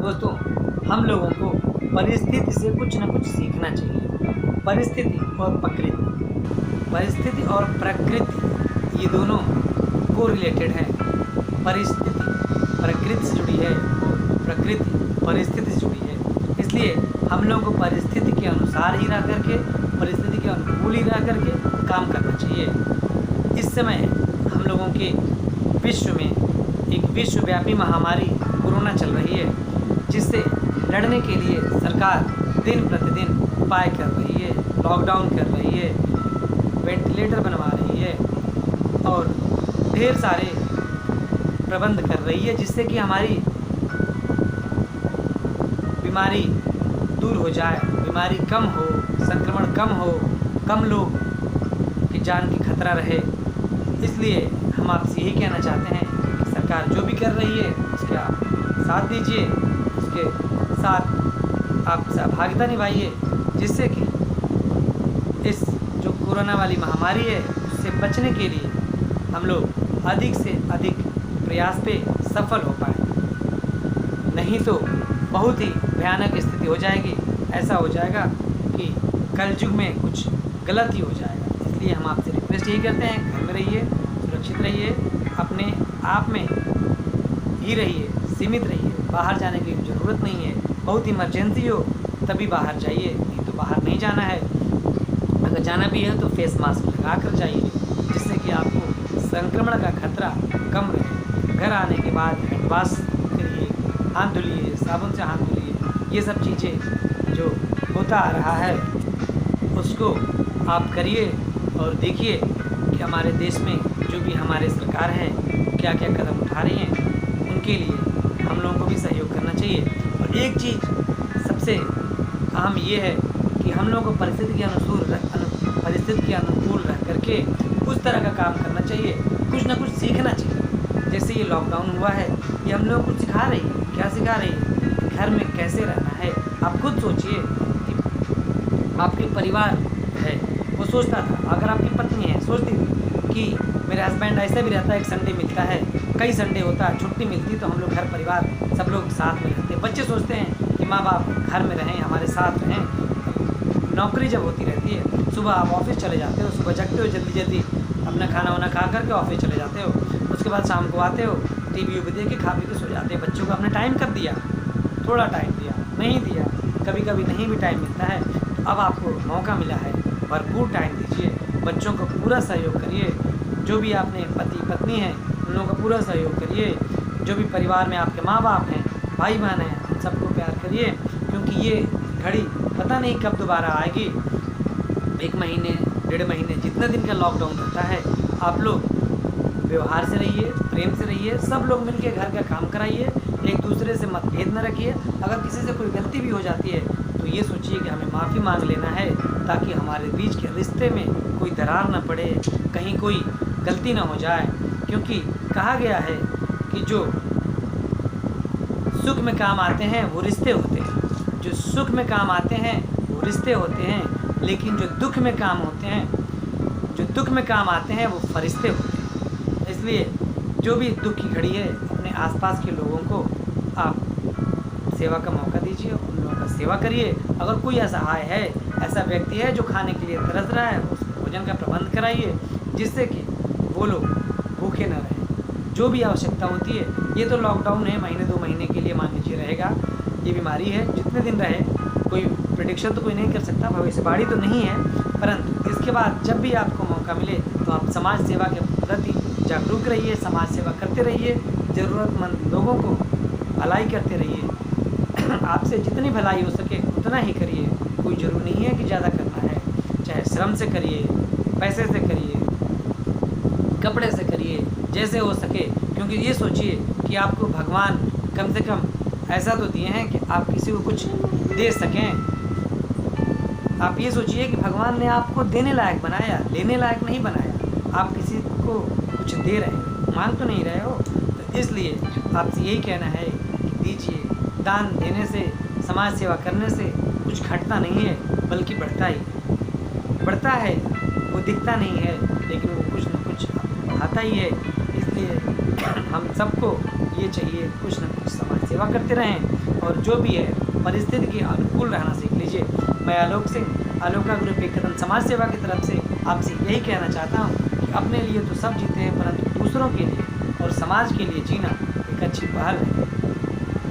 दोस्तों, हम लोगों को परिस्थिति से कुछ न कुछ सीखना चाहिए। परिस्थिति और प्रकृति ये दोनों को रिलेटेड है। परिस्थिति प्रकृति से जुड़ी है और प्रकृति परिस्थिति से जुड़ी है। इसलिए हम लोगों को परिस्थिति के अनुसार ही रह करके, परिस्थिति के अनुकूल ही रह करके काम करना चाहिए। इस समय हम लोगों के विश्व में एक विश्वव्यापी महामारी कोरोना चल रही है, जिससे लड़ने के लिए सरकार दिन प्रतिदिन उपाय कर रही है, लॉकडाउन कर रही है, वेंटिलेटर बनवा रही है और ढेर सारे प्रबंध कर रही है, जिससे कि हमारी बीमारी दूर हो जाए, बीमारी कम हो, संक्रमण कम हो, कम लोग की जान की खतरा रहे। इसलिए हम आपसे यही कहना चाहते हैं कि सरकार जो भी कर रही है उसके आप साथ दीजिए, उसके साथ आप सहभागिता निभाइए, जिससे कि इस जो कोरोना वाली महामारी है उससे बचने के लिए हम लोग अधिक से अधिक प्रयास पे सफल हो पाए। नहीं तो बहुत ही भयानक स्थिति हो जाएगी। ऐसा हो जाएगा कि कलयुग में कुछ गलत ही हो जाएगा। इसलिए हम आपसे रिक्वेस्ट यही करते हैं, घर में रहिए, सुरक्षित रहिए, अपने आप में ही रहिए, सीमित रहिए, बाहर जाने की ज़रूरत नहीं है। बहुत इमरजेंसी हो तभी बाहर जाइए, नहीं तो बाहर नहीं जाना है। अगर जाना भी है तो फेस मास्क लगा कर जाइए, जिससे कि आपको संक्रमण का खतरा कम रहे। घर आने के बाद हैंड वॉश करिए, हाथ धुलिए, साबुन से हाथ धुलिए। ये सब चीज़ें जो होता आ रहा है उसको आप करिए और देखिए कि हमारे देश में जो भी हमारे सरकार है क्या क्या कदम उठा रही हैं, उनके लिए हम लोगों को भी सहयोग करना चाहिए। और एक चीज़ सबसे अहम ये है कि हम लोगों को परिस्थिति के अनुकूल रह करके उस तरह का काम करना चाहिए, कुछ ना कुछ सीखना चाहिए। जैसे ये लॉकडाउन हुआ है, ये हम लोगों को कुछ सिखा रही है। क्या सिखा रही है? घर में कैसे रहना है। आप खुद सोचिए कि आपके परिवार है, वो सोचता था, अगर आपकी पत्नी है सोचती थी कि मेरे हस्बैंड ऐसे भी रहता है, एक संडे मिलता है, कई संडे होता है, छुट्टी मिलती तो हम लोग घर परिवार सब लोग साथ में रहते। बच्चे सोचते हैं कि माँ बाप घर में रहें, हमारे साथ रहें। नौकरी जब होती रहती है, सुबह आप ऑफिस चले जाते हो, सुबह जगते हो जल्दी जल्दी, अपना खाना वाना खा करके ऑफिस चले जाते हो, उसके बाद शाम को आते हो, टीवी वी देख के खा पी के सो जाते हैं। बच्चों को अपने टाइम कब दिया? थोड़ा टाइम दिया, नहीं दिया, कभी कभी नहीं भी टाइम मिलता है। तो अब आपको मौका मिला है, भरपूर टाइम दीजिए, बच्चों को पूरा सहयोग करिए। जो भी आपने पति पत्नी हैं उन लोगों का पूरा सहयोग करिए। जो भी परिवार में आपके माँ बाप हैं, भाई बहन हैं, उन सबको प्यार करिए, क्योंकि ये घड़ी पता नहीं कब दोबारा आएगी। 1 महीने 1.5 महीने जितने दिन का लॉकडाउन रहता है, आप लोग व्यवहार से रहिए, प्रेम से रहिए, सब लोग मिलके घर का काम कराइए, एक दूसरे से मतभेद न रखिए। अगर किसी से कोई गलती भी हो जाती है तो ये सोचिए कि हमें माफ़ी मांग लेना है, ताकि हमारे बीच के रिश्ते में कोई दरार न पड़े, कहीं कोई गलती ना हो जाए। क्योंकि कहा गया है कि जो सुख में काम आते हैं वो रिश्ते होते हैं, जो सुख में काम आते हैं वो रिश्ते होते हैं, लेकिन जो दुख में काम होते हैं, जो दुख में काम आते हैं वो फरिश्ते होते हैं। इसलिए जो भी दुख की घड़ी है, अपने आसपास के लोगों को आप सेवा का मौका दीजिए, उन लोगों का सेवा करिए। अगर कोई असहाय है, ऐसा व्यक्ति है जो खाने के लिए तरस रहा है, उसको भोजन का प्रबंध कराइए, जिससे कि वो लोग भूखे न रहें। जो भी आवश्यकता होती है, ये तो लॉकडाउन है, महीने 2 महीने के लिए मान लीजिए रहेगा। ये बीमारी है, जितने दिन रहे कोई प्रेडिक्शन तो कोई नहीं कर सकता, भविष्यवाणी तो नहीं है, परंतु इसके बाद जब भी आपको मौका मिले तो आप समाज सेवा के प्रति जागरूक रहिए, समाज सेवा करते रहिए, ज़रूरतमंद लोगों को भलाई करते रहिए। आपसे जितनी भलाई हो सके उतना ही करिए, कोई ज़रूरी नहीं है कि ज़्यादा करना है। चाहे श्रम से करिए, पैसे से करिए, कपड़े से करिए, जैसे हो सके। क्योंकि ये सोचिए कि आपको भगवान कम से कम ऐसा तो दिए हैं कि आप किसी को कुछ दे सकें। आप ये सोचिए कि भगवान ने आपको देने लायक बनाया, लेने लायक नहीं बनाया। आप किसी को कुछ दे रहे हो, मांग तो नहीं रहे हो। तो इसलिए आपसे यही कहना है कि दीजिए। दान देने से, समाज सेवा करने से कुछ घटता नहीं है, बल्कि बढ़ता ही बढ़ता है। वो दिखता नहीं है, लेकिन वो कुछ न कुछ आता ही है। इसलिए हम सबको ये चाहिए कुछ न कुछ समाज सेवा सेवा करते रहें और जो भी है परिस्थिति के अनुकूल रहना सीख लीजिए। मैं आलोक सिंह, आलोका ग्रुप एक कदम समाज सेवा की तरफ से आपसे यही कहना चाहता हूँ कि अपने लिए तो सब जीते हैं, परंतु दूसरों के लिए और समाज के लिए जीना एक अच्छी पहल है।